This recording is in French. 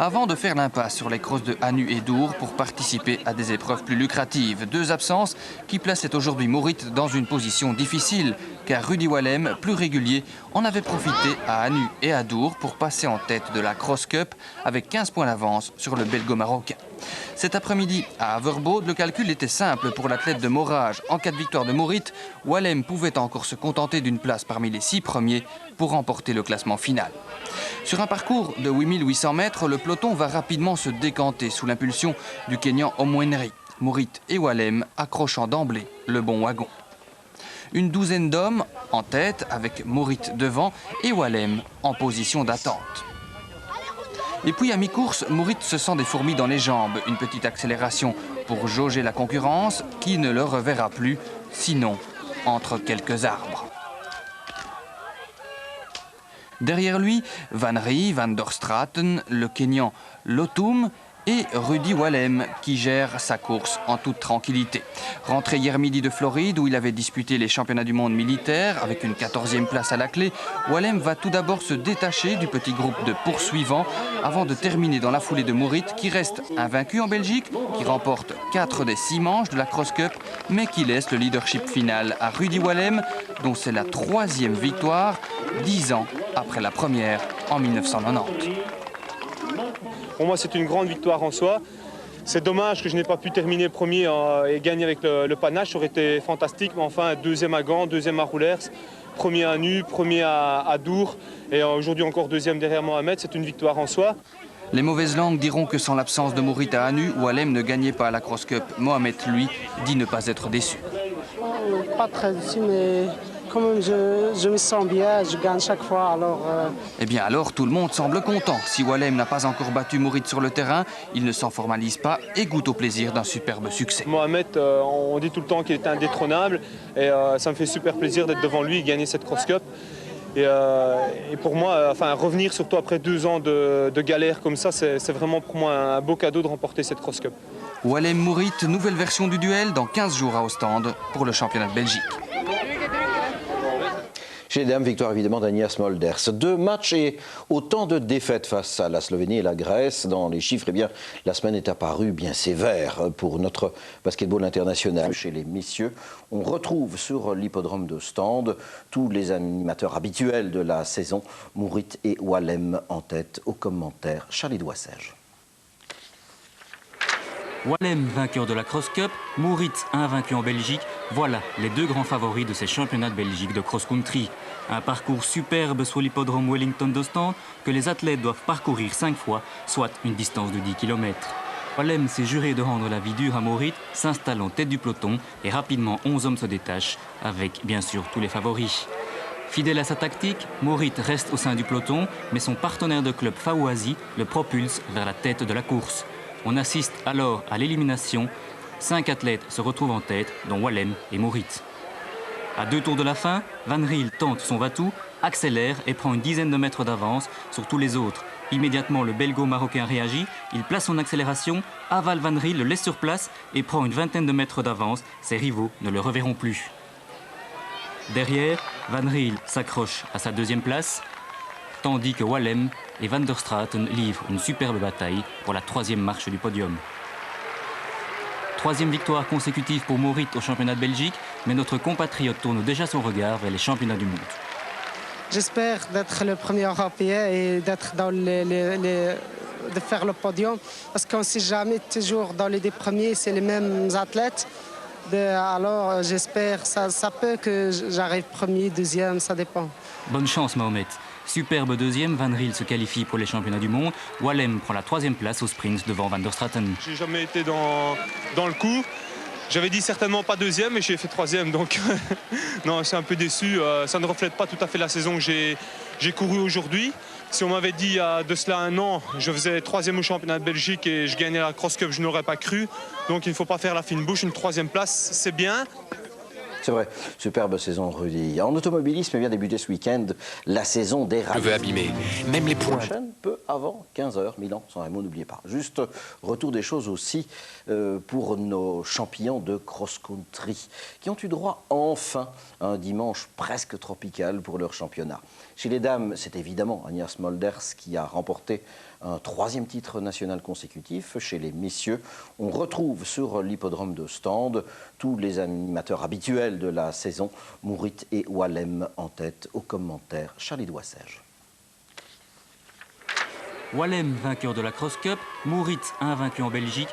avant de faire l'impasse sur les crosses de Hannu et Dour pour participer à des épreuves plus lucratives. Deux absences qui plaçaient aujourd'hui Maurit dans une position difficile, car Rudy Wallem, plus régulier, en avait profité à Hannu et à Dour pour passer en tête de la Cross Cup avec 15 points d'avance sur le belgo-marocain. Cet après-midi, à Averboode, le calcul était simple pour l'athlète de Morage. En cas de victoire de Maurit, Wallem pouvait encore se contenter d'une place parmi les 6 premiers pour remporter le classement final. Sur un parcours de 8800 mètres, le peloton va rapidement se décanter sous l'impulsion du Kenyan Omwenri. Maurit et Wallem accrochant d'emblée le bon wagon. Une douzaine d'hommes en tête avec Maurit devant et Wallem en position d'attente. Et puis à mi-course, Maurit se sent des fourmis dans les jambes. Une petite accélération pour jauger la concurrence qui ne le reverra plus, sinon entre quelques arbres. Derrière lui, Van Rie, Van der Straten, le Kenyan Lotum et Rudy Wallem qui gère sa course en toute tranquillité. Rentré hier midi de Floride où il avait disputé les championnats du monde militaire avec une 14e place à la clé, Wallem va tout d'abord se détacher du petit groupe de poursuivants avant de terminer dans la foulée de Maurit qui reste invaincu en Belgique, qui remporte 4 des 6 manches de la Cross Cup mais qui laisse le leadership final à Rudy Wallem dont c'est la 3e victoire 10 ans après la première en 1990. Pour moi, c'est une grande victoire en soi. C'est dommage que je n'ai pas pu terminer premier et gagner avec le panache. Ça aurait été fantastique, mais enfin, deuxième à Gand, deuxième à Roulers, premier à Nu, premier à Dour, et aujourd'hui encore deuxième derrière Mohamed. C'est une victoire en soi. Les mauvaises langues diront que sans l'absence de Maurit à Hannu, Wallem ne gagnait pas la Cross Cup. Mohamed, lui, dit ne pas être déçu. Pas très déçu, mais quand même, je me sens bien, je gagne chaque fois. Alors, Eh bien alors, tout le monde semble content. Si Wallem n'a pas encore battu Maurit sur le terrain, il ne s'en formalise pas et goûte au plaisir d'un superbe succès. Mohamed, on dit tout le temps qu'il est indétrônable et ça me fait super plaisir d'être devant lui et gagner cette Cross Cup. Et pour moi, revenir surtout après 2 ans de galère comme ça, c'est vraiment pour moi un beau cadeau de remporter cette Cross Cup. Wallem Maurit, nouvelle version du duel dans 15 jours à Ostende pour le championnat de Belgique. Chez les dames, victoire évidemment d'Agnieszka Smolders. 2 matchs et autant de défaites face à la Slovénie et la Grèce. Dans les chiffres, eh bien, la semaine est apparue bien sévère pour notre basketball international. Chez les messieurs, on retrouve sur l'hippodrome d'Ostende tous les animateurs habituels de la saison. Maurit et Wallem en tête. Au commentaire, Charlie Douassège. Wallem, vainqueur de la Cross Cup, Maurit, invaincu en Belgique, voilà les 2 grands favoris de ces championnats de Belgique de cross-country. Un parcours superbe sur l'hippodrome Wellington d'Ostende que les athlètes doivent parcourir 5 fois, soit une distance de 10 km. Wallem s'est juré de rendre la vie dure à Maurit, s'installe en tête du peloton et rapidement 11 hommes se détachent, avec bien sûr tous les favoris. Fidèle à sa tactique, Maurit reste au sein du peloton, mais son partenaire de club Fawazzi le propulse vers la tête de la course. On assiste alors à l'élimination. 5 athlètes se retrouvent en tête, dont Wallem et Maurit. À 2 tours de la fin, Van Riel tente son va-tout, accélère et prend une dizaine de mètres d'avance sur tous les autres. Immédiatement, le belgo-marocain réagit, il place son accélération, avale Van Riel, le laisse sur place et prend une vingtaine de mètres d'avance. Ses rivaux ne le reverront plus. Derrière, Van Riel s'accroche à sa 2e place, tandis que Wallem et Van der Straten livrent une superbe bataille pour la 3e marche du podium. 3e victoire consécutive pour Maurit au championnat de Belgique, mais notre compatriote tourne déjà son regard vers les championnats du monde. j'espère d'être le premier Européen et d'être dans de faire le podium, parce qu'on ne sait jamais toujours dans les 2 premiers, c'est les mêmes athlètes. Alors j'espère, ça peut que j'arrive premier, 2e, ça dépend. Bonne chance Mohamed. Superbe 2e, Van Riel se qualifie pour les championnats du monde. Wallem prend la 3e place au sprint devant Van der Straten. J'ai jamais été dans le coup. J'avais dit certainement pas 2e, mais j'ai fait 3e, donc non, je suis un peu déçu. Ça ne reflète pas tout à fait la saison que j'ai couru aujourd'hui. Si on m'avait dit de cela 1 an, je faisais 3e au championnat de Belgique et je gagnais la Cross Cup, je n'aurais pas cru. Donc il ne faut pas faire la fine bouche, une 3e place, c'est bien. C'est vrai, superbe saison Rudy. En automobilisme vient débuter ce week-end la saison des rallyes. Je veux abîmer, même les points. Prochaine, peu avant 15h, Milan-San Remo, n'oubliez pas. Juste retour des choses aussi pour nos champions de cross-country qui ont eu droit enfin à un dimanche presque tropical pour leur championnat. Chez les dames, c'est évidemment Agnieszka Smolders qui a remporté un 3e titre national consécutif. Chez les messieurs, on retrouve sur l'hippodrome d'Ostende tous les animateurs habituels de la saison, Mourit et Wallem en tête. Au commentaire, Charlie Doissège. Wallem, vainqueur de la Cross Cup, Mourit, invaincu en Belgique.